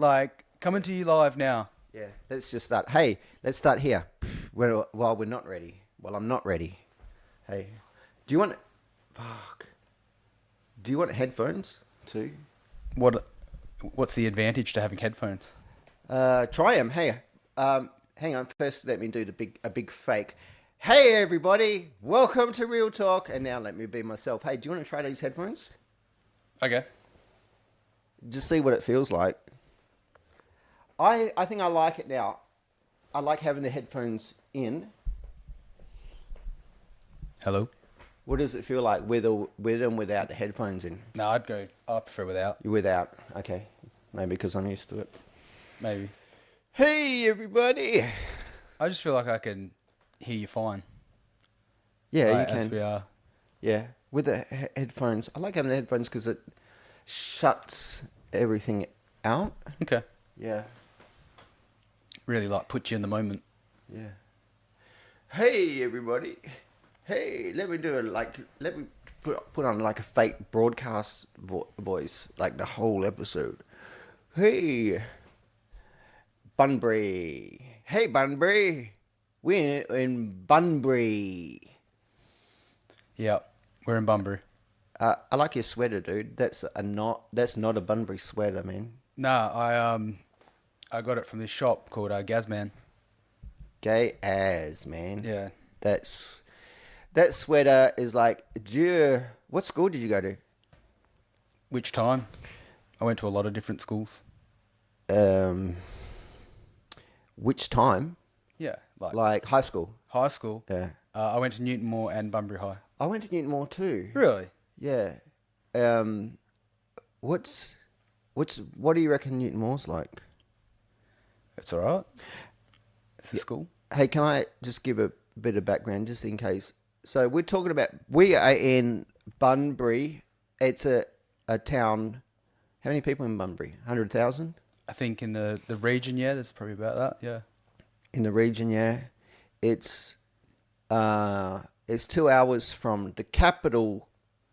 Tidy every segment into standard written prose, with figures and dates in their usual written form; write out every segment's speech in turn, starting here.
Like, coming to you live now. Yeah, let's just start. Hey, let's start here. While we're not ready. Well, I'm not ready. Hey, do you want... Fuck. Do you want headphones too? What's the advantage to having headphones? Try them. Hey, hang on. First, let me do a big fake. Hey, everybody. Welcome to Real Talk. And now let me be myself. Hey, do you want to try these headphones? Okay. Just see what it feels like. I think I like it now. I like having the headphones in. Hello? What does it feel like with and without the headphones in? No, I prefer without. You're without. Okay. Maybe because I'm used to it. Maybe. Hey, everybody. I just feel like I can hear you fine. Yeah, like, you can. As we are. Yeah. With the headphones. I like having the headphones because it shuts everything out. Okay. Yeah. Really like put you in the moment. Yeah. Hey, everybody. Hey, let me put on like a fake broadcast voice, like the whole episode. Hey, Bunbury. Hey, Bunbury. We're in Bunbury. Yeah, we're in Bunbury. I like your sweater, dude. That's not a Bunbury sweater, man. Nah, I got it from this shop called Gazman. Gay as, man. Yeah. That sweater is like, what school did you go to? Which time? I went to a lot of different schools. Which time? Yeah, Like high school. high school. Yeah. I went to Newton Moore and Bunbury High. I went to Newton Moore too. Really? Yeah. What do you reckon Newton Moore's like? It's all right. It's a school. Hey, can I just give a bit of background just in case? So we are in Bunbury. It's a town. How many people in Bunbury? 100,000? I think in the region, yeah, there's probably about that, yeah. In the region, yeah. It's 2 hours from the capital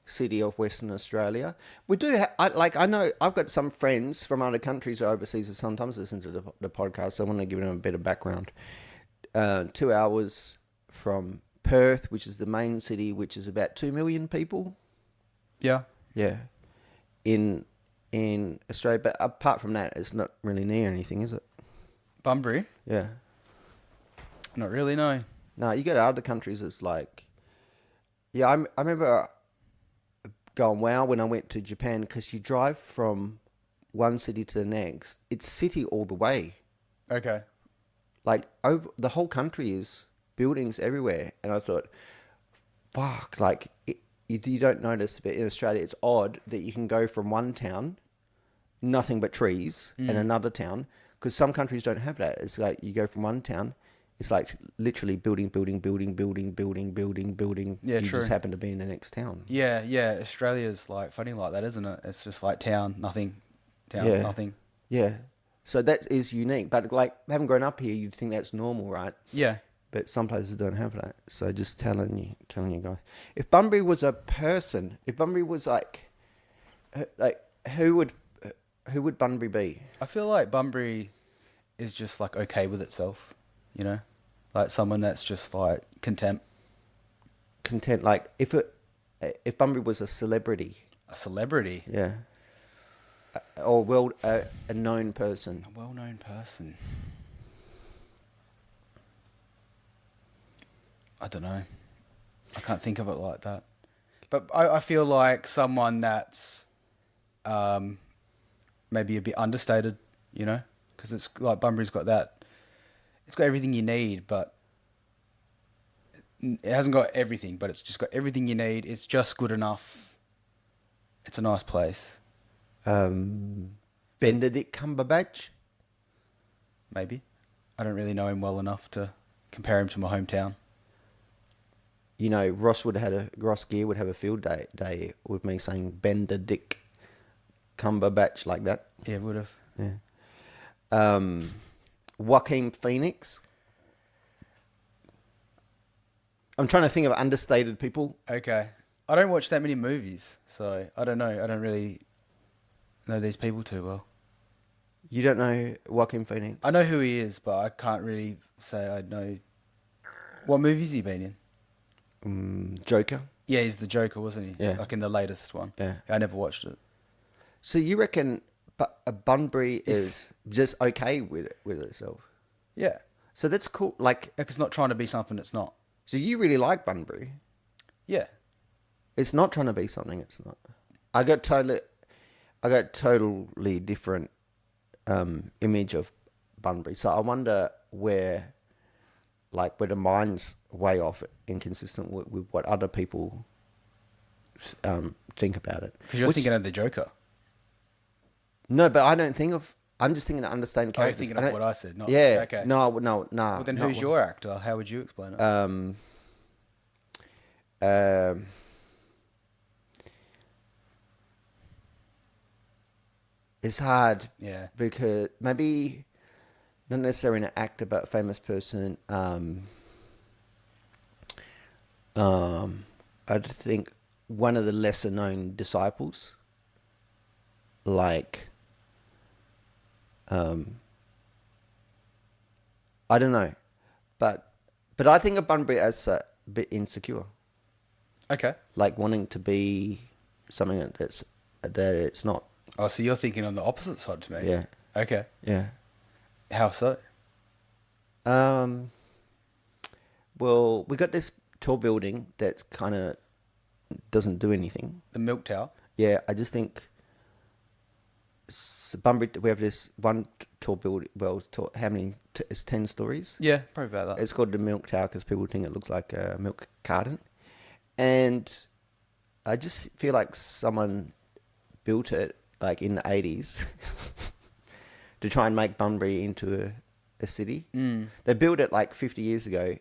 city of Western Australia. We do I know I've got some friends from other countries or overseas that sometimes listen to the podcast, so I want to give them a bit of background. 2 hours from Perth, which is the main city, which is about 2 million people. Yeah. Yeah. In Australia, but apart from that, it's not really near anything, is it? Bunbury? Yeah. Not really, no. No, you go to other countries, it's like... Yeah, I remember going, wow, when I went to Japan, because you drive from one city to the next. It's city all the way. Okay. Like, over the whole country is buildings everywhere. And I thought, fuck, like, you don't notice, but in Australia, it's odd that you can go from one town, nothing but trees, and another town, because some countries don't have that. It's like you go from one town, it's like literally building. Yeah, you true. just happen to be in the next town. Yeah. Australia's like funny like that, isn't it? It's just like town, nothing. Yeah. Nothing. Yeah. So that is unique. But like, having grown up here, you'd think that's normal, right? Yeah. But some places don't have that. So just telling you guys. If Bunbury was a person, if Bunbury was like who would Bunbury be? I feel like Bunbury is just like okay with itself, you know? Like someone that's just like content. Like if Bunbury was a celebrity. A celebrity? Yeah. Or a known person. A well-known person. I don't know. I can't think of it like that. But I feel like someone that's maybe a bit understated, you know? Because it's like Bunbury's got that. It's got everything you need, but it hasn't got everything, but it's just got everything you need. It's just good enough. It's a nice place. Benedict Cumberbatch? Maybe. I don't really know him well enough to compare him to my hometown. You know, Ross Gear would have a field day with me saying Benedict Cumberbatch like that. Yeah, would have. Yeah. Joaquin Phoenix. I'm trying to think of understated people. Okay. I don't watch that many movies, so I don't know. I don't really know these people too well. You don't know Joaquin Phoenix? I know who he is, but I can't really say I know. What movies he been in? Joker. Yeah, he's the Joker, wasn't he? Yeah. Like in the latest one. Yeah. I never watched it. So you reckon Bunbury is just okay with itself? Yeah. So that's cool. Like, Like it's not trying to be something it's not. so you really like Bunbury? Yeah. It's not trying to be something it's not. I got totally different image of Bunbury. So I wonder where the mind's way off, inconsistent with what other people think about it. Because you're thinking of the Joker. No, but I don't think of. I'm just thinking to understand Oh, you're characters. thinking of what I said. Not, Yeah. Okay. No. Well, then who's your actor? How would you explain it? It's hard. Yeah. Because maybe not necessarily an actor, but a famous person. I think one of the lesser known disciples, like, I don't know, but I think of Bunbury as a bit insecure, Okay. like wanting to be something that it's not. Oh, so you're thinking on the opposite side to me. Yeah, Okay. yeah. How so? Well, we got this tall building that kind of doesn't do anything. The milk tower. Yeah, I just think Bunbury, we have this one tall building. Well, how many? It's 10 stories. Yeah, probably about that. It's called the Milk Tower because people think it looks like a milk carton. And I just feel like someone built it like in the 80s to try and make Bunbury into a city. They built it like 50 years ago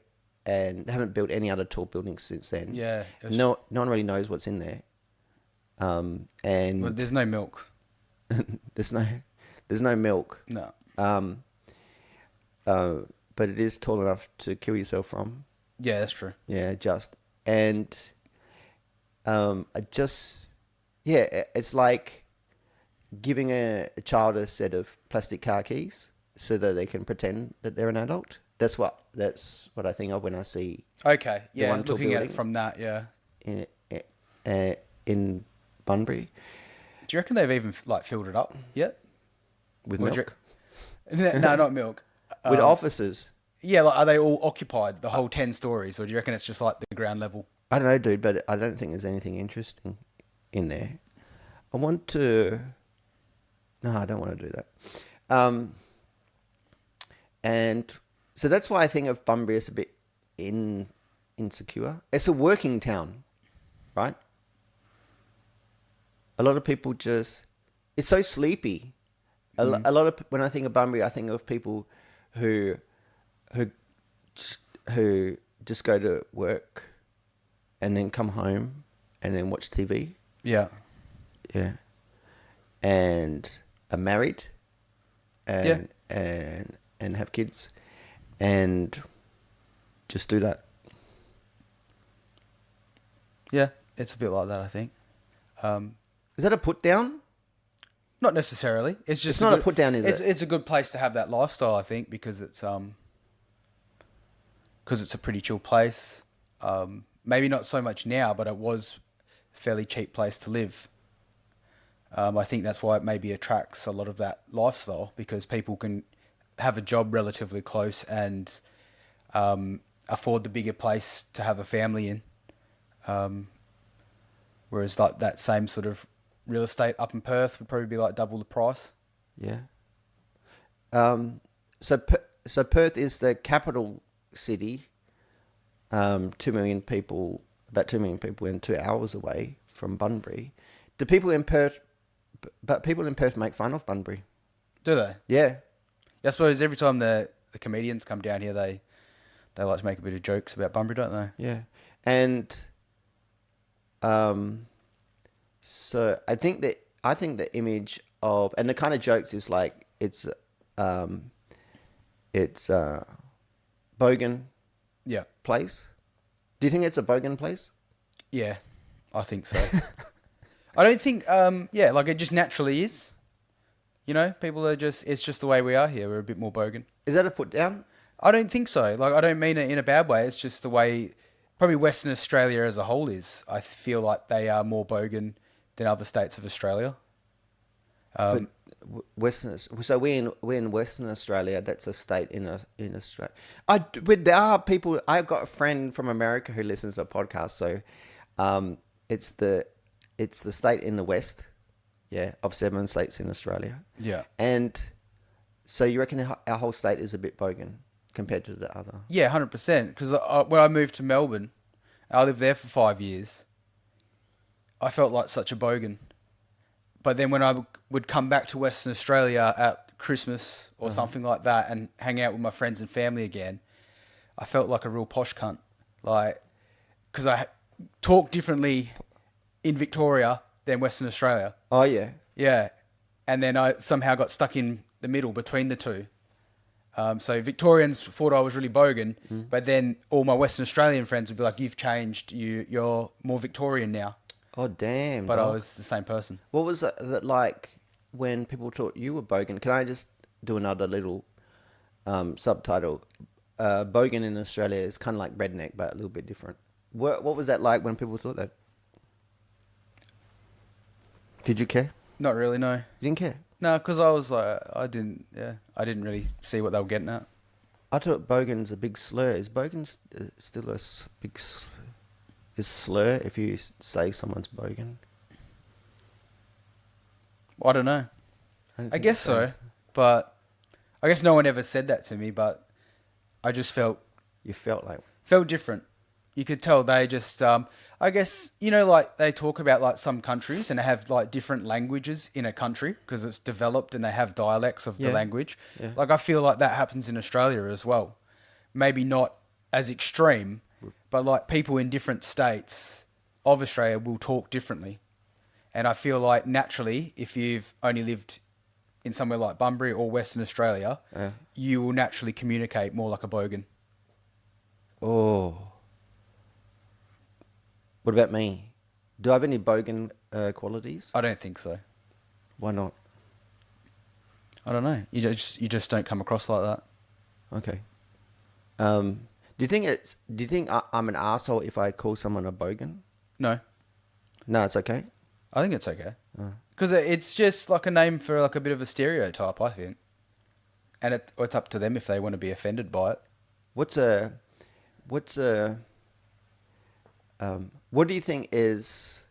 and haven't built any other tall buildings since then. Yeah. No one really knows what's in there. And Well, there's no milk. there's no milk. No. But it is tall enough to kill yourself from. Yeah, that's true. Yeah, and it's like giving a child a set of plastic car keys so that they can pretend that they're an adult. That's what I think of when I see Okay. Yeah, one tall looking at it building. from that, yeah. in Bunbury Do you reckon they've even filled it up yet? with Or do milk, No, not milk. with offices. Yeah, like, are they all occupied, the whole 10 stories, or do you reckon it's just like the ground level? I don't know, dude, but I don't think there's anything interesting in there. I want to. No, I don't want to do that. And so that's why I think of Bunbury as a bit insecure. It's a working town, right? A lot of people it's so sleepy. A lot of when I think of Bunbury, I think of people who just go to work and then come home and then watch TV. Yeah. Yeah. And are married and have kids and just do that. Yeah, it's a bit like that, I think. Is that a put down? Not necessarily. It's just It's not a put down, is it? It's a good place to have that lifestyle, I think, because it's a pretty chill place. Maybe not so much now, but it was a fairly cheap place to live. I think that's why it maybe attracts a lot of that lifestyle, because people can have a job relatively close and afford the bigger place to have a family in. Whereas like that same sort of real estate up in Perth would probably be like double the price. Yeah. So Perth is the capital city. 2 million people, about 2 million people, and 2 hours away from Bunbury. But people in Perth make fun of Bunbury. Do they? Yeah. I suppose every time the comedians come down here, they like to make a bit of jokes about Bunbury, don't they? Yeah. And so I think the image of, and the kind of jokes is like it's bogan Yeah. place. Do you think it's a bogan place? Yeah, I think so. I don't think, like it just naturally is. You know, people are just, it's just the way we are here. We're a bit more bogan. Is that a put down? I don't think so. Like, I don't mean it in a bad way. It's just the way probably Western Australia as a whole is. I feel like they are more bogan than other states of Australia. But so we're in Western Australia. That's a state in Australia. There are people. I've got a friend from America who listens to a podcast. So, it's the state in the west, of 7 states in Australia. Yeah. And so you reckon our whole state is a bit bogan compared to the other? Yeah, 100%. Because when I moved to Melbourne, I lived there for 5 years. I felt like such a bogan. But then when I would come back to Western Australia at Christmas or something like that and hang out with my friends and family again, I felt like a real posh cunt. Like, because I talk differently in Victoria than Western Australia. Oh, yeah. Yeah. And then I somehow got stuck in the middle between the two. So Victorians thought I was really bogan, but then all my Western Australian friends would be like, you've changed, you're more Victorian now. Oh, damn. But I was the same person. What was that like when people thought you were bogan? Can I just do another little subtitle? Bogan in Australia is kind of like redneck, but a little bit different. What was that like when people thought that? Did you care? Not really, no. You didn't care? No, because I was like, I didn't really see what they were getting at. I thought bogan's a big slur. Is bogan still a big slur if you say someone's bogan? I don't know. I guess so, but I guess no one ever said that to me, but I just felt... You felt like... Felt different. You could tell they just... I guess, you know, like they talk about like some countries and they have like different languages in a country because it's developed and they have dialects of the language. Yeah. Like I feel like that happens in Australia as well. Maybe not as extreme, but like people in different states of Australia will talk differently. And I feel like naturally, if you've only lived in somewhere like Bunbury or Western Australia, you will naturally communicate more like a bogan. Oh. What about me? Do I have any bogan qualities? I don't think so. Why not? I don't know. You just don't come across like that. Okay. Do you think I'm an asshole if I call someone a bogan? No. No, it's okay. I think it's okay. Because it's just like a name for like a bit of a stereotype, I think. And it's up to them if they want to be offended by it. What do you think is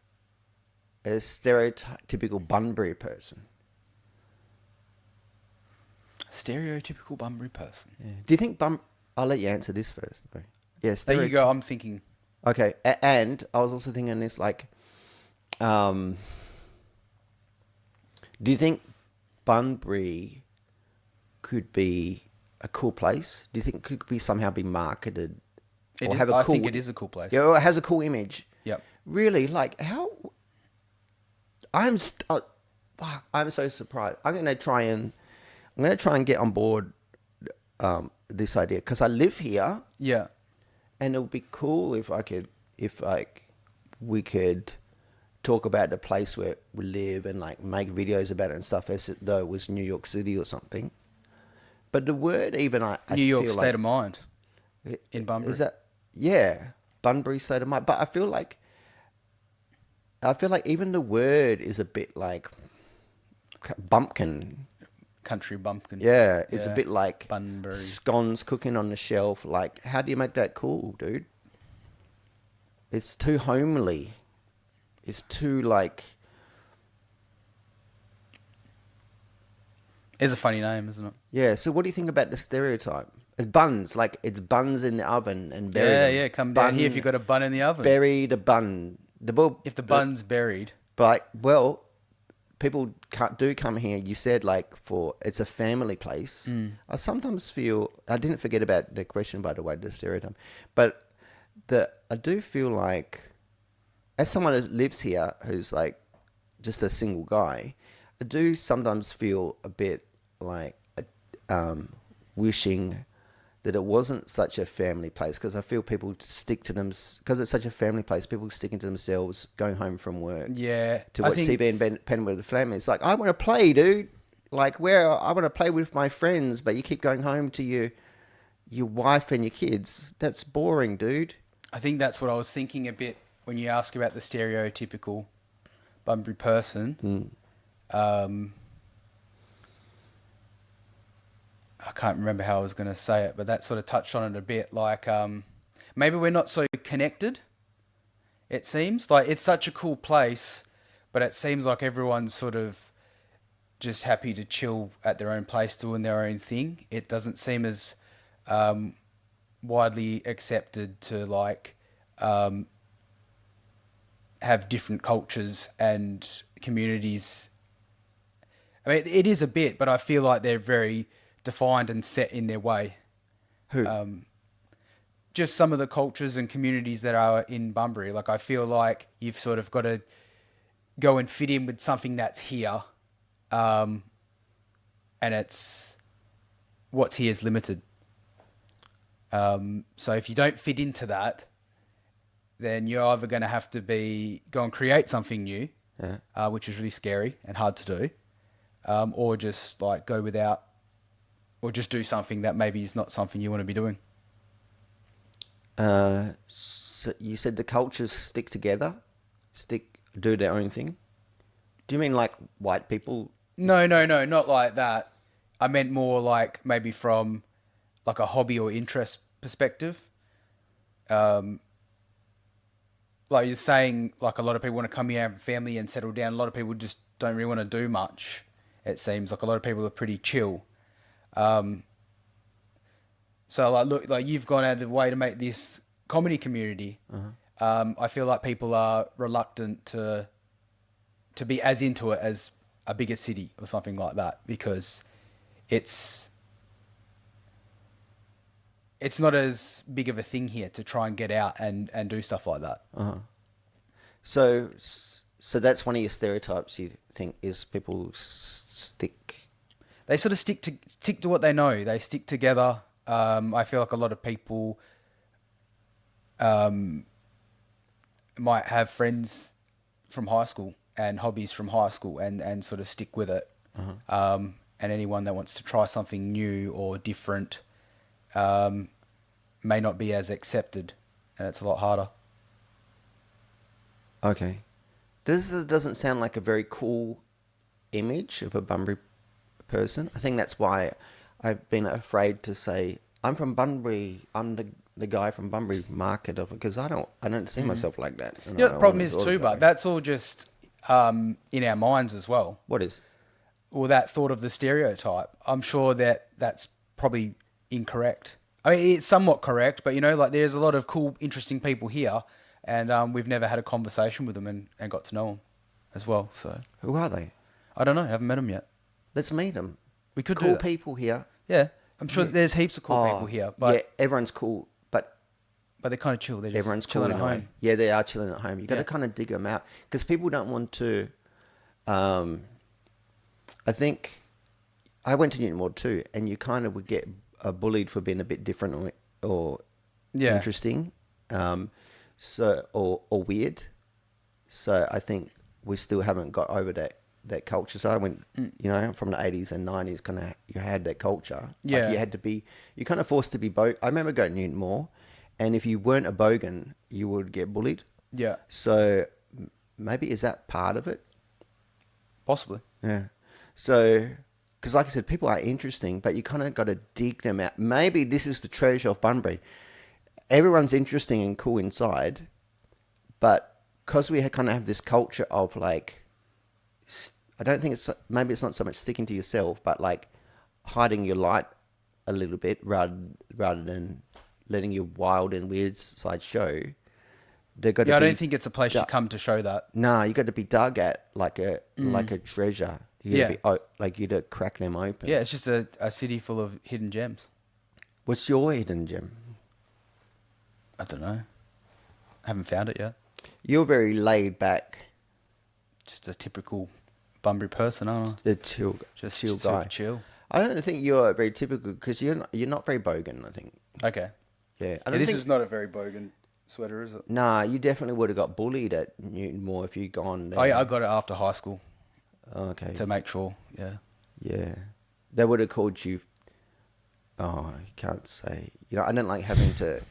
a stereotypical Bunbury person? Stereotypical Bunbury person. Yeah. Do you think I'll let you answer this first. Though. Yes. There you go. I'm thinking. Okay, and I was also thinking this like, do you think Bunbury could be a cool place? Do you think it could somehow be marketed? I think it is a cool place. Yeah, or it has a cool image. Yep. Really, like how? I'm so surprised. I'm gonna try and get on board this idea because I live here. Yeah. And it would be cool if we could talk about the place where we live and like make videos about it and stuff as though it was New York City or something. But the word even New York state of mind in Bunbury. Is that Bunbury state of mind? But I feel like even the word is a bit like bumpkin. Country bumpkin. Yeah, it's a bit like Bunbury. Scones cooking on the shelf. Like, how do you make that cool, dude? It's too homely. It's too like... It's a funny name, isn't it? Yeah, so what do you think about the stereotype? It's buns, like it's buns in the oven and buried. Yeah, come down here if you've got a bun in the oven. Bury the bun. If the bun's buried. But, people do come here. You said it's a family place. I sometimes feel, I didn't forget about the question, by the way, the stereotype, but I do feel like, as someone who lives here, who's like just a single guy, I do sometimes feel a bit like wishing that it wasn't such a family place, because I feel people stick to them, because it's such a family place, people sticking to themselves, going home from work. Yeah. To watch TV and spend with the family. It's like, I want to play, dude. Like, where I want to play with my friends, but you keep going home to your wife and your kids. That's boring, dude. I think that's what I was thinking a bit when you ask about the stereotypical Bunbury person. I can't remember how I was going to say it, but that sort of touched on it a bit. Like, maybe we're not so connected. It seems like it's such a cool place, but it seems like everyone's sort of just happy to chill at their own place, doing their own thing. It doesn't seem as widely accepted to like have different cultures and communities. I mean, it is a bit, but I feel like they're very defined and set in their way. Who? Just some of the cultures and communities that are in Bunbury. Like, I feel like you've sort of got to go and fit in with something that's here. And it's what's here is limited. So if you don't fit into that, then you're either going to have to go and create something new, which is really scary and hard to do, or just like go without, or just do something that maybe is not something you want to be doing. So you said the cultures stick together, do their own thing. Do you mean like white people? No, not like that. I meant more like maybe from like a hobby or interest perspective. Like you're saying, like a lot of people want to come here, have a family and settle down. A lot of people just don't really want to do much. It seems like a lot of people are pretty chill. So like, look, like you've gone out of the way to make this comedy community. I feel like people are reluctant to be as into it as a bigger city or something like that, because it's not as big of a thing here to try and get out and do stuff like that. So that's one of your stereotypes you think is people stick. They sort of stick to what they know. They stick together. I feel like a lot of people might have friends from high school and hobbies from high school and sort of stick with it. And anyone that wants to try something new or different may not be as accepted, and it's a lot harder. Okay. This doesn't sound like a very cool image of a Bunbury person. I think that's why I've been afraid to say, I'm from Bunbury, I'm the guy from Bunbury Market, because I don't see myself like that. And The problem is too, but that's all just in our minds as well. What is? Well, that thought of the stereotype. I'm sure that that's probably incorrect. I mean, it's somewhat correct, but like there's a lot of cool, interesting people here, and we've never had a conversation with them and got to know them as well. So Who are they? I don't know. I haven't met them yet. Let's meet them. We could do Cool that. people here. Yeah, I'm sure there's heaps of cool people here, but yeah, everyone's cool, but they're kind of chill. They're just everyone's chilling cool at in a way. home. Yeah, they are chilling at home. You got to Yeah. kind of dig them out because people don't want to. I think I went to Newton Ward too, and you kind of would get bullied for being a bit different or Yeah. interesting, or weird. So I think we still haven't got over that culture. So I went, from the 80s and 90s, kind of you had that culture. Yeah. Like you had to be, you kind of forced to be I remember going to Newton Moore, and if you weren't a bogan, you would get bullied. Yeah, So maybe is that part of it? possibly. Yeah. So, because like I said, people are interesting, but you kind of got to dig them out. Maybe this is the treasure of Bunbury. Everyone's interesting and cool inside, but because we kind of have this culture of like, I don't think maybe it's not so much sticking to yourself, but like hiding your light a little bit rather than letting your wild and weird side show. They've got to Yeah, I be, don't think it's a place you come to show that. nah, you got to be dug at like a treasure. You Yeah. gotta be, like you to crack them open. Yeah, it's just a city full of hidden gems. What's your hidden gem? I don't know. I haven't found it yet. You're very laid back, Just a typical Bunbury person, aren't I? the chill Just guy. super chill. I don't think you're very typical because you're not very bogan. I think. Okay. Yeah. I Yeah, don't this think, is not a very bogan sweater, is it? Nah, you definitely would have got bullied at Newton Moore if you'd gone there. Oh yeah, I got it after high school Okay. to make sure. Yeah. Yeah. They would have called you. Oh, you can't say. You know, I don't like having to.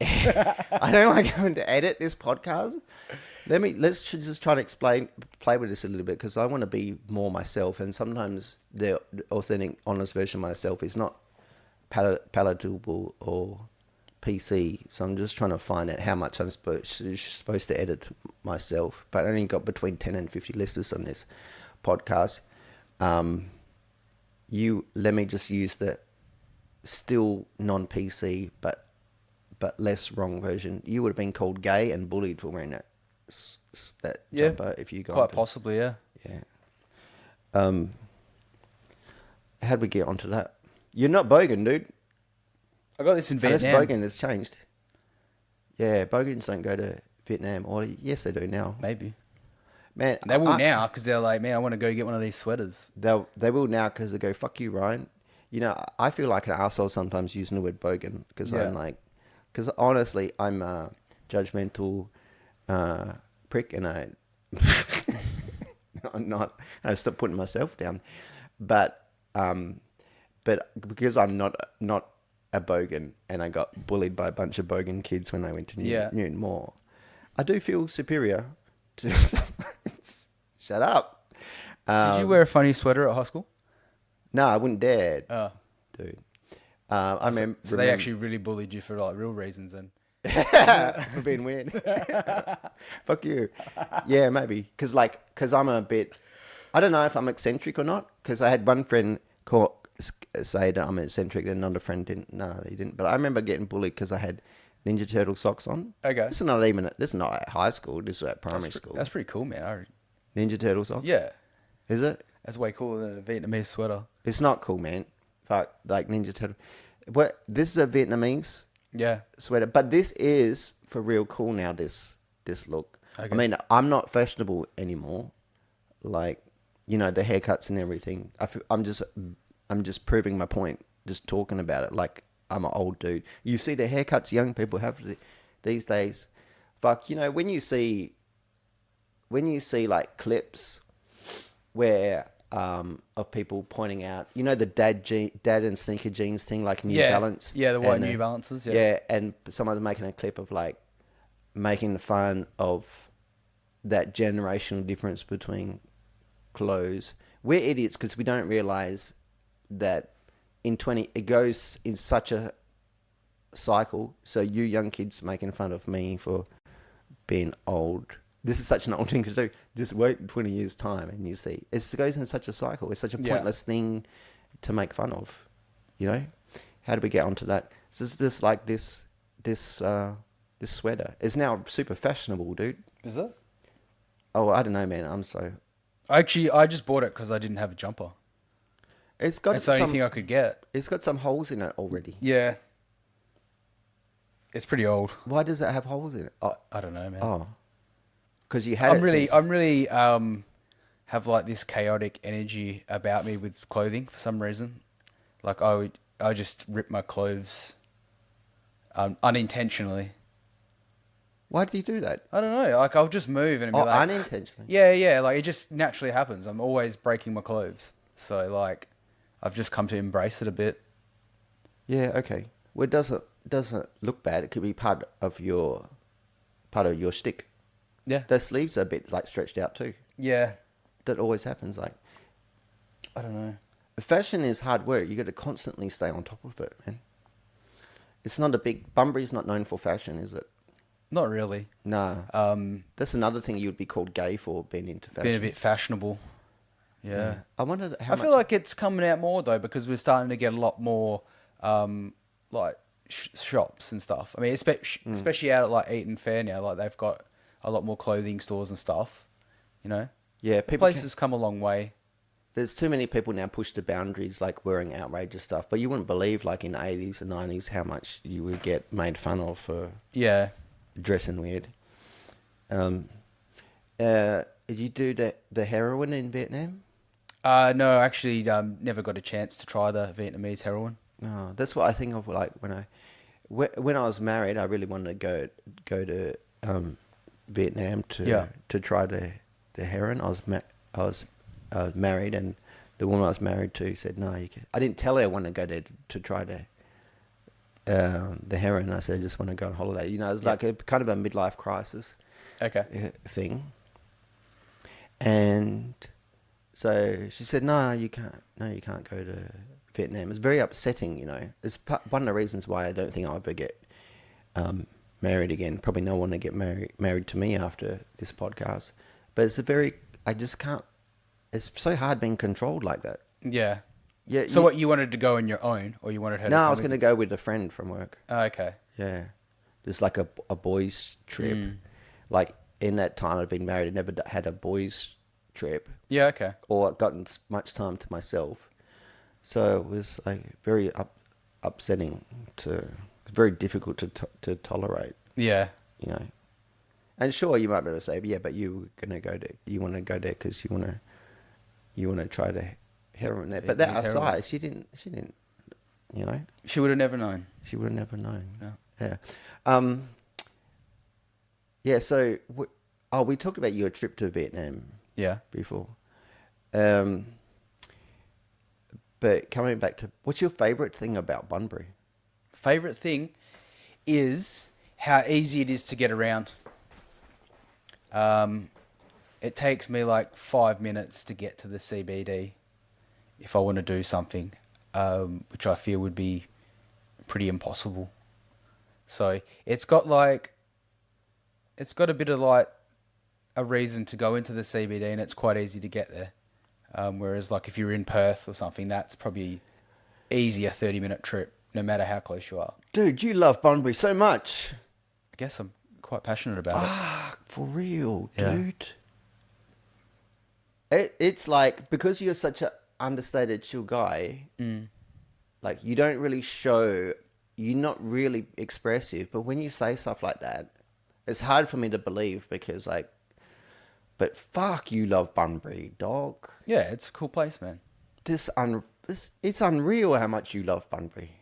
I don't like having to edit this podcast. Let's just try to play with this a little bit because I want to be more myself, and sometimes the authentic, honest version of myself is not palatable or PC. So I'm just trying to find out how much I'm supposed to edit myself. But I only got between 10 and 50 listeners on this podcast. Let me just use the still non-PC but less wrong version. You would have been called gay and bullied for wearing that jumper if you got quite possibly, yeah. How'd we get onto that? You're not bogan, dude. I got this in Vietnam. Unless bogan has changed. Yeah, bogans don't go to Vietnam, or yes, they do now. Maybe. Man, they will now because they're like, man, I want to go get one of these sweaters. They will now because they go, fuck you, Ryan. You know, I feel like an arsehole sometimes using the word bogan because I'm like, because honestly, I'm a judgmental prick, and I'm not. I stop putting myself down, but because I'm not a bogan, and I got bullied by a bunch of bogan kids when I went to Newton Moore, I do feel superior to. Shut up. Did you wear a funny sweater at high school? No, I wouldn't dare. Oh, dude. So they actually really bullied you for like real reasons then. For being weird. Fuck you. Yeah, maybe. Because I'm a bit... I don't know if I'm eccentric or not. Because I had one friend say that I'm eccentric and another friend didn't. No, he didn't. But I remember getting bullied because I had Ninja Turtle socks on. Okay. This is not at high school. This is at primary school. That's pretty cool, man. Ninja Turtle socks? Yeah. Is it? That's way cooler than a Vietnamese sweater. It's not cool, man. Fuck, like Ninja Turtle. This is a Vietnamese sweater, but this is for real cool now. This look. Okay. I mean, I'm not fashionable anymore. Like, you know, the haircuts and everything. I'm just proving my point. Just talking about it. Like I'm an old dude. You see the haircuts young people have these days. Fuck, you know, when you see like clips where of people pointing out, you know, the dad and sneaker jeans thing, like New Balance. Yeah, the white New Balances. Yeah, and someone's making a clip of like making fun of that generational difference between clothes. We're idiots because we don't realize that it goes in such a cycle. So you young kids making fun of me for being old. This is such an old thing to do. Just wait 20 years' time and you see. It goes in such a cycle. It's such a pointless thing to make fun of. You know? How did we get onto that? It's just like this sweater. It's now super fashionable, dude. Is it? Oh, I don't know, man. I'm so... Actually, I just bought it because I didn't have a jumper. It's got It's the only thing I could get. It's got some holes in it already. Yeah. It's pretty old. Why does it have holes in it? Oh, I don't know, man. Oh. Because you had I'm really have like this chaotic energy about me with clothing for some reason. Like I just rip my clothes unintentionally. Why do you do that? I don't know. Like I'll just move and be like unintentionally. Yeah. Like it just naturally happens. I'm always breaking my clothes, so like I've just come to embrace it a bit. Yeah. Okay. Well, it doesn't look bad. It could be part of your shtick. Yeah. The sleeves are a bit like stretched out too. Yeah. That always happens. Like, I don't know. Fashion is hard work. You got to constantly stay on top of it, man. It's not Bunbury's not known for fashion, is it? Not really. No. That's another thing you would be called gay for, being into fashion. Being a bit fashionable. Yeah. I wonder I feel like it's coming out more though because we're starting to get a lot more like shops and stuff. I mean, especially out at like Eaton Fair now, like they've got a lot more clothing stores and stuff, you know? Yeah, places come a long way. There's too many people now push the boundaries, like wearing outrageous stuff. But you wouldn't believe, like in the 80s and 90s, how much you would get made fun of for dressing weird. Did you do the heroin in Vietnam? No, actually, never got a chance to try the Vietnamese heroin. No, that's what I think of. Like when I was married, I really wanted to go to Vietnam to try the heroin. I was married, and the woman I was married to said, no, you can. I didn't tell her I want to go there to try the heroin. I said, I just want to go on holiday. You know, it's like a kind of a midlife crisis thing. And so she said, no, you can't go to Vietnam. It's very upsetting, you know. It's one of the reasons why I don't think I'll ever get married again. Probably no one will get married to me after this podcast. But I just can't, it's so hard being controlled like that. Yeah. Yeah. So what, you wanted to go on your own, or you wanted her to No, come I was going to go with a friend from work. Oh, okay. Yeah. Just like a boys' trip. Like in that time I'd been married, I never had a boys' trip. Yeah, okay. Or gotten much time to myself. So it was like very upsetting very difficult to tolerate. Yeah. You know. And sure, you might be able to say, yeah, but you want to go there because you want to try the heroin there. But that aside, she didn't, you know. She would have never known. She would have never known. No. Yeah. Yeah, so, we talked about your trip to Vietnam. Yeah. Before. But coming back to, what's your favourite thing about Bunbury? Favourite thing is how easy it is to get around. It takes me like 5 minutes to get to the CBD if I want to do something, which I feel would be pretty impossible. So it's got a bit of like a reason to go into the CBD, and it's quite easy to get there. Whereas like if you're in Perth or something, that's probably easy, a 30-minute trip, no matter how close you are. Dude, you love Bunbury so much. I guess I'm quite passionate about it. For real, Yeah. dude. It's like, because you're such an understated, chill guy, like you don't really show, you're not really expressive, but when you say stuff like that, it's hard for me to believe because like, but fuck, you love Bunbury, dog. Yeah, it's a cool place, man. It's unreal how much you love Bunbury.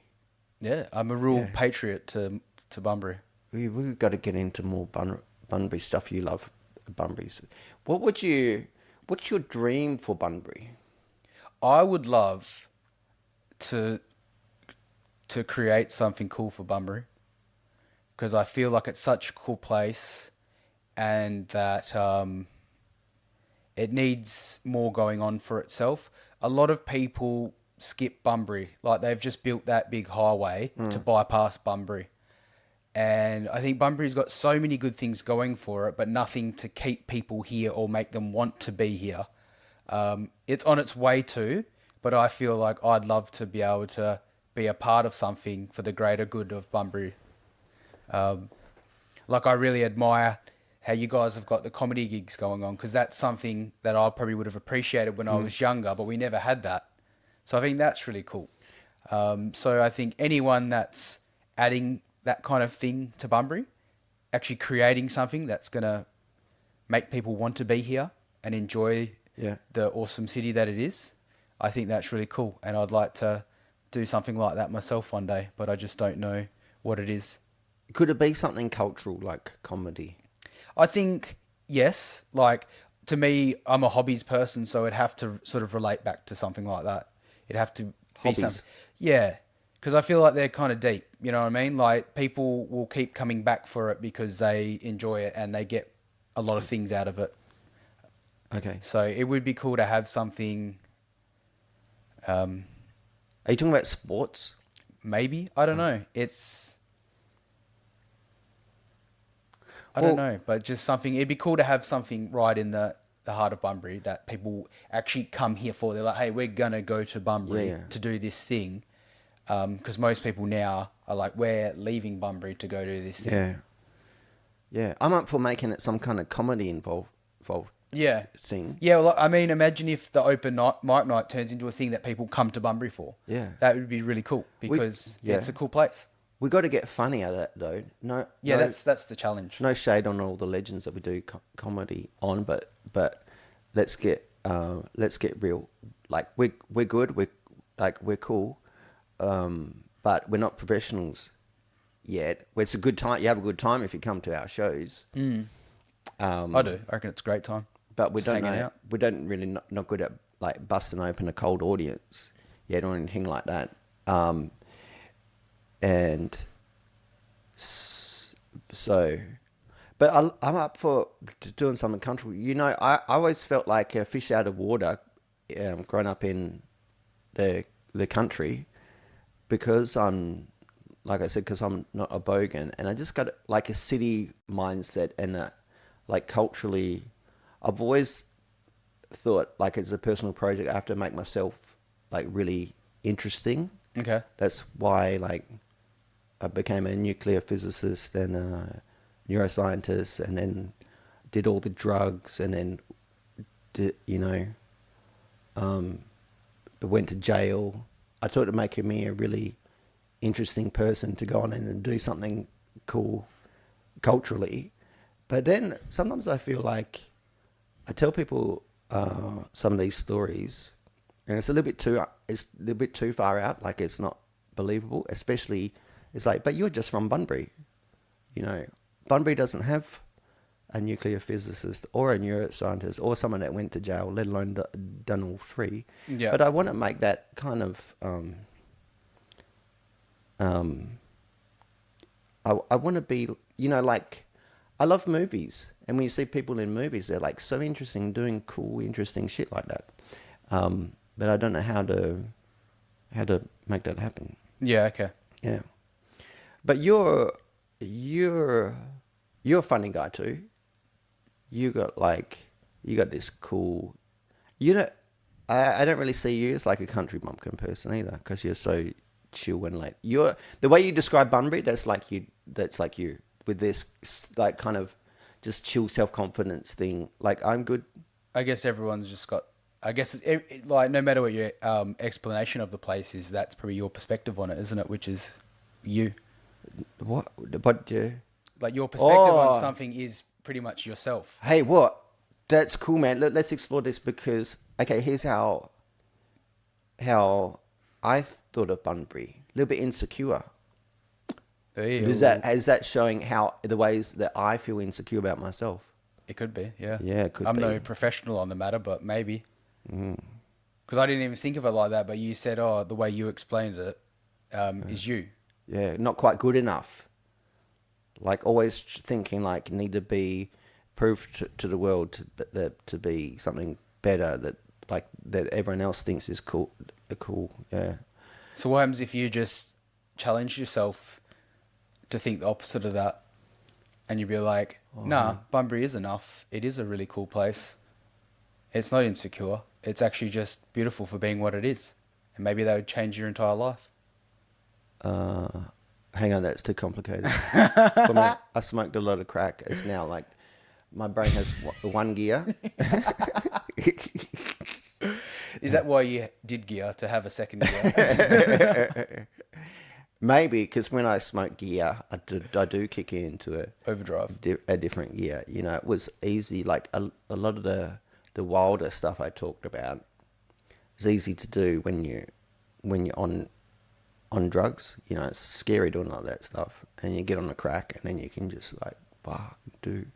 Yeah, I'm a real patriot to Bunbury. We've got to get into more Bunbury stuff. You love Bunbury's. What's your dream for Bunbury? I would love to create something cool for Bunbury, because I feel like it's such a cool place, and that it needs more going on for itself. A lot of people skip Bunbury, like they've just built that big highway to bypass Bunbury. And I think Bunbury's got so many good things going for it, but nothing to keep people here or make them want to be here. It's on its way to, but I feel like I'd love to be able to be a part of something for the greater good of Bunbury. Like I really admire how you guys have got the comedy gigs going on, because that's something that I probably would have appreciated when I was younger, but we never had that. So I think that's really cool. So I think anyone that's adding that kind of thing to Bunbury, actually creating something that's going to make people want to be here and enjoy the awesome city that it is, I think that's really cool. And I'd like to do something like that myself one day, but I just don't know what it is. Could it be something cultural like comedy? I think, yes. Like, to me, I'm a hobbies person, so it'd have to sort of relate back to something like that. It'd have to be something. Yeah, because I feel like they're kind of deep, you know what I mean? Like, people will keep coming back for it because they enjoy it and they get a lot of things out of it. Okay. So it would be cool to have something... Are you talking about sports? Maybe. I don't know. I don't know, but just something... It'd be cool to have something right in the heart of Bunbury that people actually come here for. They're like, hey, we're going to go to Bunbury to do this thing. Because most people now are like, we're leaving Bunbury to go do this thing. Yeah. Yeah. I'm up for making it some kind of comedy involved thing. Yeah, well, I mean, imagine if the open mic night turns into a thing that people come to Bunbury for. Yeah. That would be really cool, because it's a cool place. We got to get funny at it though. That's the challenge. No shade on all the legends that we do comedy on, but let's get real. Like we're good. We're cool, but we're not professionals yet. It's a good time. You have a good time if you come to our shows. I do. I reckon it's a great time. But we Just don't hanging know. out. We don't really not good at like busting open a cold audience yet or anything like that. And so, but I'm up for doing something cultural. You know, I always felt like a fish out of water, growing up in the country, because I'm, like I said, because I'm not a bogan, and I just got like a city mindset, and like culturally, I've always thought like it's a personal project. I have to make myself like really interesting. Okay. That's why like I became a nuclear physicist and a neuroscientist, and then did all the drugs, and then did, went to jail. I thought it making me a really interesting person to go on and do something cool culturally. But then sometimes I feel like I tell people some of these stories, and it's a little bit too far out. Like it's not believable, especially it's like, but you're just from Bunbury, Bunbury doesn't have a nuclear physicist or a neuroscientist or someone that went to jail, let alone done all three. Yeah. But I want to make that kind of, I want to be, like, I love movies. And when you see people in movies, they're like so interesting, doing cool, interesting shit like that. But I don't know how to make that happen. Yeah. Okay. Yeah. But you're a funny guy too. You got this cool, I don't really see you as like a country bumpkin person either, because you're so chill and like the way you describe Bunbury, that's like you with this like kind of just chill self-confidence thing. Like I'm good. I guess everyone's just got. I guess like no matter what your explanation of the place is, that's probably your perspective on it, isn't it? Which is you. What? But like your perspective on something is pretty much yourself. Hey, what? That's cool, man. Let's explore this, because okay, here's how I thought of Bunbury. A little bit insecure. Is that showing how the ways that I feel insecure about myself? It could be, yeah. Yeah, it could be. I'm no professional on the matter, but maybe. Because I didn't even think of it like that, but you said, the way you explained it is you. Yeah, not quite good enough. Like always thinking like need to be proved to the world to be something better that everyone else thinks is cool. Yeah. So what happens if you just challenge yourself to think the opposite of that, and you'd be like, nah, Bunbury is enough. It is a really cool place. It's not insecure. It's actually just beautiful for being what it is. And maybe that would change your entire life. Hang on, that's too complicated. For me, I smoked a lot of crack. It's now like my brain has one gear. Is that why you did gear, to have a second gear? Maybe, because when I smoke gear, I do kick into Overdrive. a different gear. It was easy. Like a lot of the wilder stuff I talked about is easy to do when you're on drugs. It's scary doing all that stuff, and you get on the crack, and then you can just like do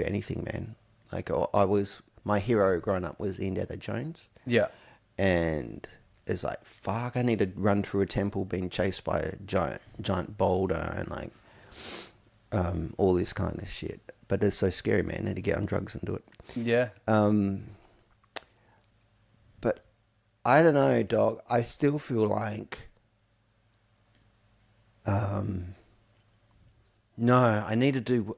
anything, man. Like my hero growing up was Indiana Jones. Yeah. And it's like, fuck, I need to run through a temple being chased by a giant boulder and like all this kind of shit. But it's so scary, man. I need to get on drugs and do it. Yeah. But I don't know, dog. I still feel like no, I need to do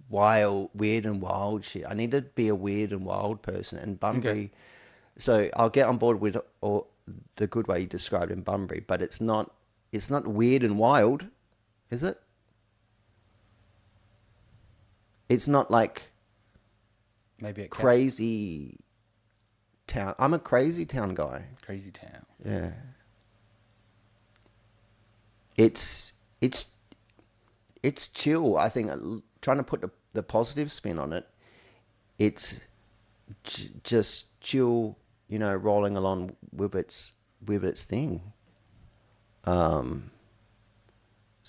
weird and wild shit. I need to be a weird and wild person. And Bunbury, okay. So I'll get on board with all the good way you described in Bunbury, but it's not weird and wild, is it? It's not like maybe a crazy town. I'm a crazy town guy. Crazy town. Yeah. It's chill. I think trying to put the positive spin on it, it's just chill, rolling along with its thing. So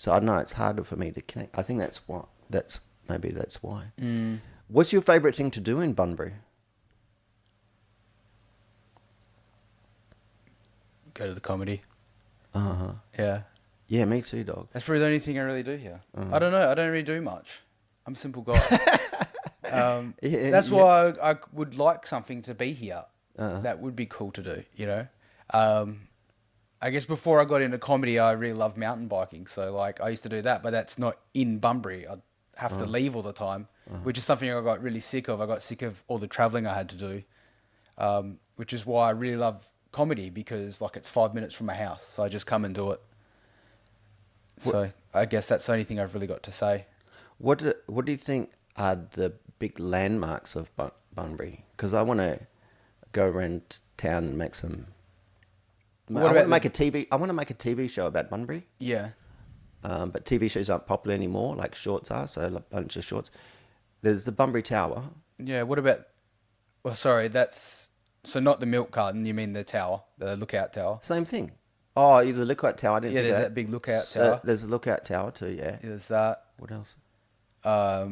I don't know, it's harder for me to connect. I think maybe that's why. What's your favourite thing to do in Bunbury? go to the comedy. Uh-huh. Yeah. Yeah, me too, dog. That's probably the only thing I really do here. I don't know. I don't really do much. I'm a simple guy. That's why I would like something to be here. That would be cool to do, you know? I guess before I got into comedy, I really loved mountain biking. So, like, I used to do that, but that's not in Bunbury. I'd have to leave all the time, which is something I got really sick of. I got sick of all the traveling I had to do, which is why I really love comedy, because, like, it's 5 minutes from my house. So I just come and do it. So I guess that's the only thing I've really got to say. What do you think are the big landmarks of Bunbury? Because I want to go around town and make some... I want to make a TV show about Bunbury. Yeah. But TV shows aren't popular anymore, like shorts are, so a bunch of shorts. There's the Bunbury Tower. Yeah, what about... Well, sorry, that's... So not the milk carton, you mean the tower, the lookout tower? Same thing. Oh, the lookout tower, I didn't think there's that. that big lookout tower. There's a lookout tower too, yeah. There's that. What else? I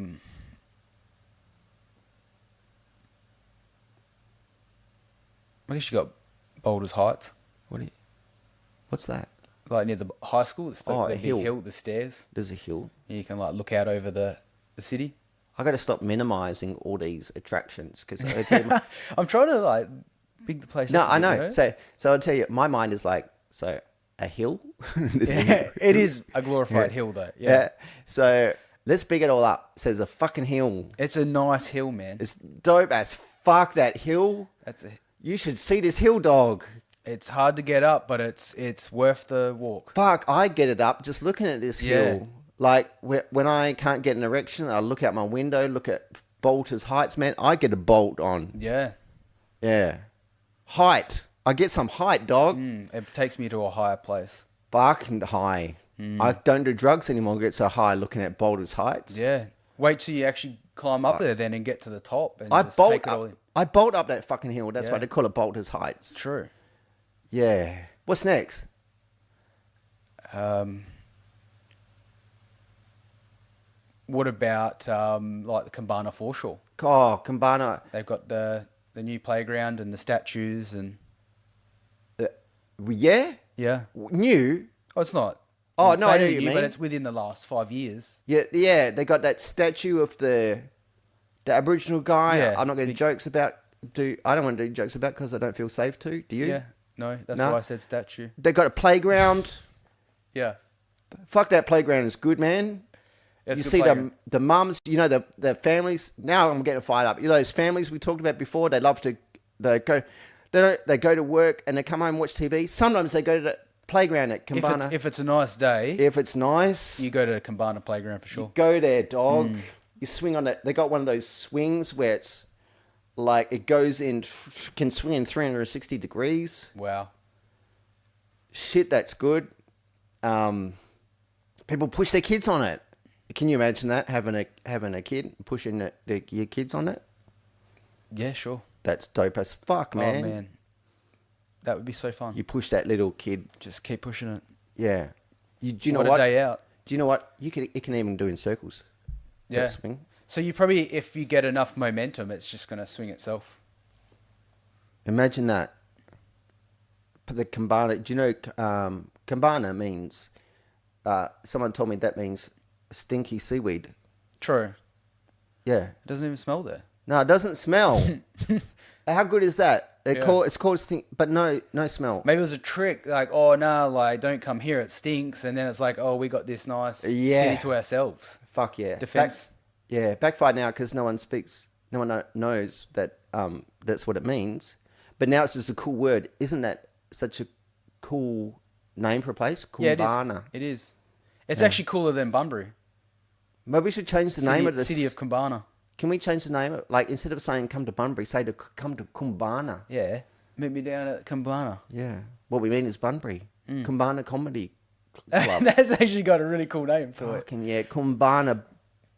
guess you got Boulders Heights. What's that? Like near the high school, it's the big hill. the stairs. There's a hill. And you can like look out over the city. I got to stop minimizing all these attractions because I'm trying to like big the place. No, up I a bit, know. you know. So I'll tell you, my mind is like, so a hill. Yeah, it is a glorified hill though. Yeah. So let's big it all up. So there's a fucking hill. It's a nice hill, man. It's dope as fuck, that hill. You should see this hill, dog. It's hard to get up, but it's worth the walk. Fuck, I get it up just looking at this hill. Like when I can't get an erection, I look out my window, look at Bolter's Heights, man. I get a bolt on. Yeah. Yeah. Height. I get some height, dog. It takes me to a higher place. Fucking high. I don't do drugs anymore. I get so high looking at Boulder's Heights. Yeah. Wait till you actually climb up there then and get to the top and I just bolt take it all in. I bolt up that fucking hill. That's why they call it Boulder's Heights. True. Yeah. What's next? What about like the Kambana foreshore? Oh, Kambana. They've got the new playground and the statues and Yeah? yeah. New? Oh, it's not. Oh, It's no, I know only what you new, mean. but it's within the last 5 years. Yeah. They got that statue of the Aboriginal guy. Yeah. I'm not going to jokes about. I don't want to do jokes about because I don't feel safe to. Do you? Yeah. No, that's No? why I said statue. They got a playground. Yeah. Fuck, that playground is good, man. It's You a good see playground. the mums, you know, the families. Now I'm getting fired up. You know, those families we talked about before. They love to they go to work and they come home and watch TV. Sometimes they go to the playground at Kambana. If it's a nice day, If it's nice, you go to the Kambana playground for sure. go there, dog. You swing on it. They got one of those swings where it's like it goes in, can swing in 360 degrees. Wow. Shit, that's good. People push their kids on it. Can you imagine that, having a kid pushing your kids on it? Yeah, sure. That's dope as fuck, man. Oh man, that would be so fun. You push that little kid. Just keep pushing it. Yeah. Do you know What what? a day out. Do you know what? It can even do in circles. Yeah. That swing. So you probably, if you get enough momentum, it's just going to swing itself. Imagine that. The Kambana. Do you know Kambana means? Someone told me that means stinky seaweed. True. Yeah. It doesn't even smell there. No, it doesn't smell. How good is that? Yeah. It's called stink, but no smell. Maybe it was a trick, like, oh no, like don't come here, it stinks, and then it's like, oh, we got this nice city to ourselves. Fuck yeah. Defense. Backfired now because no one knows that that's what it means. But now it's just a cool word. Isn't that such a cool name for a place? Kambana. It is. It's actually cooler than Bunbury. Maybe we should change the name of this. City of Kambana. Can we change the name? Like, instead of saying come to Bunbury, say to come to Kambana. Yeah. Meet me down at Kambana. Yeah. What we mean is Bunbury. Kambana Comedy Club. That's actually got a really cool name to it. Fucking yeah. Kambana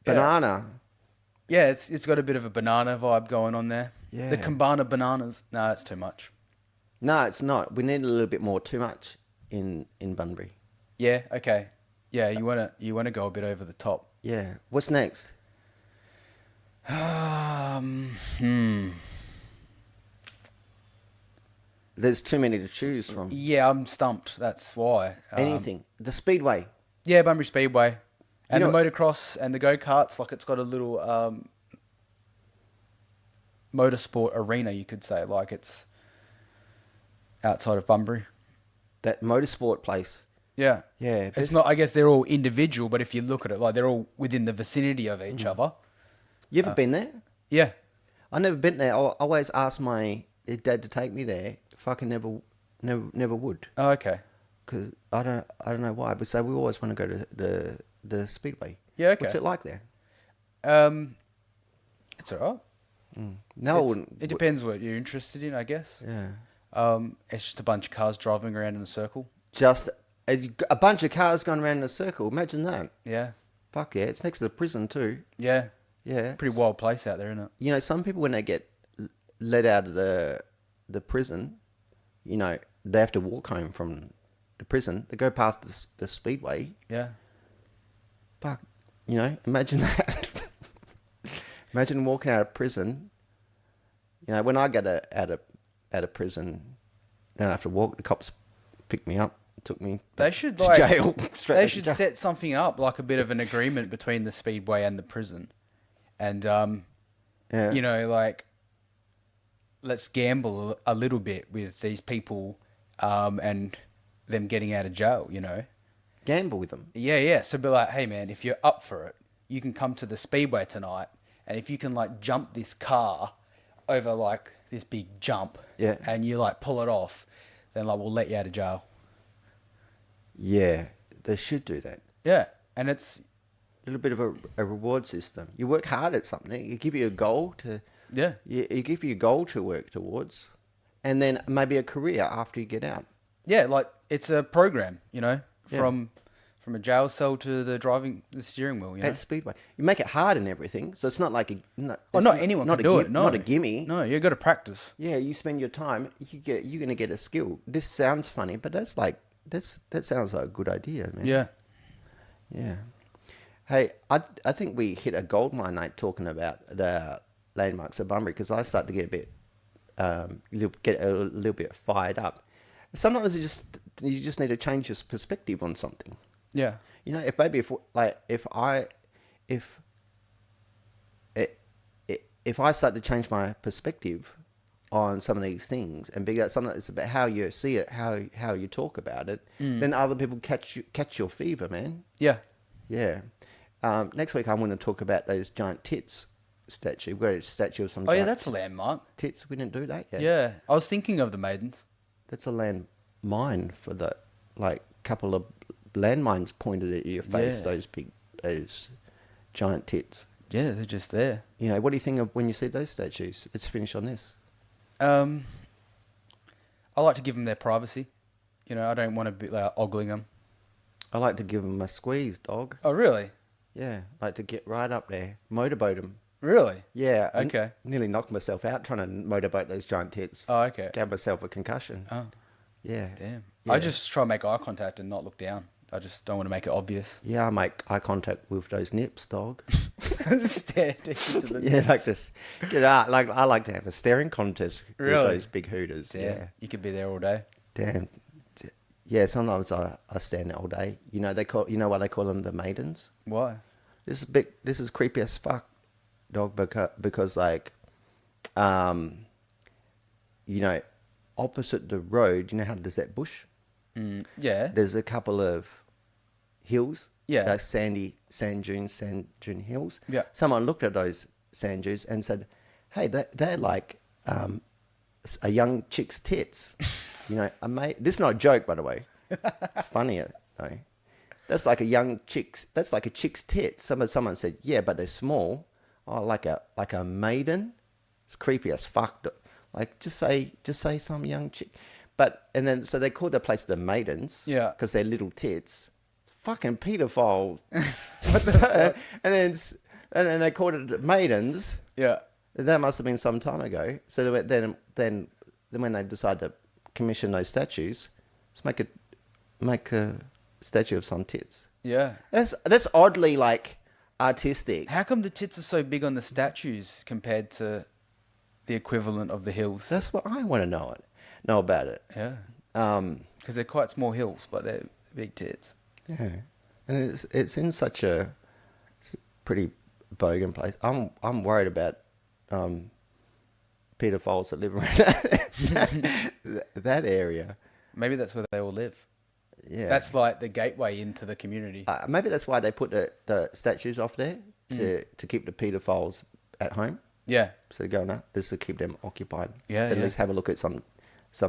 Banana. Yeah, it's got a bit of a banana vibe going on there. Yeah. The Kambana bananas. No, that's too much. No, it's not. We need a little bit more. Too much in Bunbury. Yeah, okay. Yeah, you wanna go a bit over the top. Yeah. What's next? There's too many to choose from. Yeah, I'm stumped. That's why. Anything. The speedway. Yeah, Bunbury Speedway. And You the know- motocross and the go-karts, like it's got a little motorsport arena, you could say. Like it's outside of Bunbury. That motorsport place. Yeah. Yeah. It's not, I guess they're all individual, but if you look at it, like they're all within the vicinity of each other. You ever been there? Yeah. I've never been there. I always ask my dad to take me there. Fucking never would. Oh, okay. Because I don't know why. But so we always want to go to the speedway. Yeah, okay. What's it like there? It's all right. No, I wouldn't. It depends what you're interested in, I guess. Yeah. It's just a bunch of cars driving around in a circle. Just a bunch of cars going around in a circle. Imagine that. Yeah. Fuck yeah. It's next to the prison too. Yeah. Yeah. Pretty wild place out there, isn't it? You know, some people when they get let out of the prison, you know, they have to walk home from the prison. They go past the speedway. Yeah. Fuck. You know, imagine that. Imagine walking out of prison. You know, when I get out of prison, I don't have to walk. The cops picked me up, took me They should to jail. Straight They to should jail. set something up, like a bit of an agreement between the speedway and the prison, and Yeah. you know, like let's gamble a little bit with these people, and them getting out of jail. You know. Gamble with them. Yeah. So be like, hey man, if you're up for it, you can come to the speedway tonight, and if you can like jump this car over like this big jump, Yeah. and you like pull it off, then like we'll let you out of jail. Yeah, they should do that. Yeah, and it's A little bit of a reward system. You work hard at something. You give you a goal to. yeah, You give you a goal to work towards, and then maybe a career after you get out. yeah, like it's a program, you know, Yeah. from a jail cell to the steering wheel, you know. At Speedway, you make it hard and everything, so it's not like Not it's anyone not can a do it. No, not a gimme. No, you got to practice. Yeah, you spend your time. You're gonna get a skill. This sounds funny, but that sounds like a good idea, man. Yeah, Yeah. Hey, I think we hit a gold mine, mate, talking about the landmarks of Bunbury, because I start to get a bit little bit fired up. Sometimes you just need to change your perspective on something. yeah, You know, if I start to change my perspective on some of these things and figure out something that's about how you see it, how you talk about it, then other people catch your fever, man. yeah. Yeah. Next week I'm going to talk about those giant tits statue. We've got a statue of some Oh yeah, giant that's a landmark. tits. We didn't do that yet. Yeah, I was thinking of the maidens. That's a landmine for the couple of landmines pointed at your face. Yeah. Those giant tits. Yeah, they're just there. You know, what do you think of when you see those statues? Let's finish on this. I like to give them their privacy. You know, I don't want to be like ogling them. I like to give them a squeeze, dog. Oh really? Yeah, like to get right up there, motorboat them. Really? Yeah. I Okay. nearly knocked myself out trying to motorboat those giant tits. Oh okay. Gave myself a concussion. Oh Yeah. damn. Yeah. I just try to make eye contact and not look down. I just don't want to make it obvious. Yeah, I make eye contact with those nips, dog. Stare deep into the Yeah, like this. I like to have a staring contest Really? with those big hooters. Damn. Yeah. You could be there all day. Damn. Yeah, sometimes I stand there all day. You know why they call them the maidens? Why? This is creepy as fuck, dog, because like you know, opposite the road, you know how there's that bush? Yeah. There's a couple of hills. Yeah. Like sand dune hills. Yeah. Someone looked at those sand dunes and said, hey, they're like a young chick's tits. You know, this is not a joke, by the way. It's funny, though. That's like a chick's tits. Someone said, yeah, but they're small. Oh, like a maiden. It's creepy as fuck. Like, just say some young chick. So they called the place the maidens. Yeah. Because they're little tits. Fucking pedophile. and then they called it maidens. Yeah. That must have been some time ago. So then when they decided to commission those statues, let's make a statue of some tits. Yeah. That's oddly like artistic. How come the tits are so big on the statues compared to the equivalent of the hills? That's what I want to know. know about it. Yeah. Um, Because they're quite small hills, but they're big tits. yeah, and it's in such a pretty bogan place. I'm worried about pedophiles that live around that area. Maybe that's where they all live. Yeah, That's like the gateway into the community. maybe that's why they put the statues off there to keep the pedophiles at home. Yeah. So they're going out just to keep them occupied. Yeah, At yeah. least have a look at some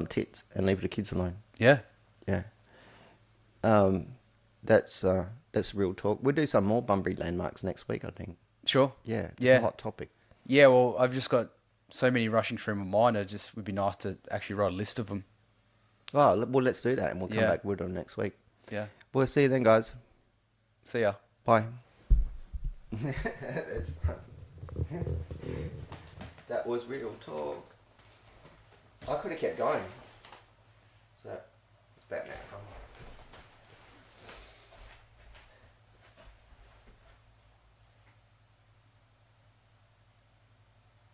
tits and leave the kids alone. Yeah. Yeah. That's real talk. We'll do some more Bunbury landmarks next week, I think. Sure. Yeah, it's Yeah. a hot topic. Yeah, well, I've just got so many rushing through my mind. It just would be nice to actually write a list of them. Oh, well, let's do that, and we'll come Yeah. back with them next week. Yeah. We'll see you then, guys. See ya. Bye. That's fun. That was real talk. I could have kept going. So, it's back now.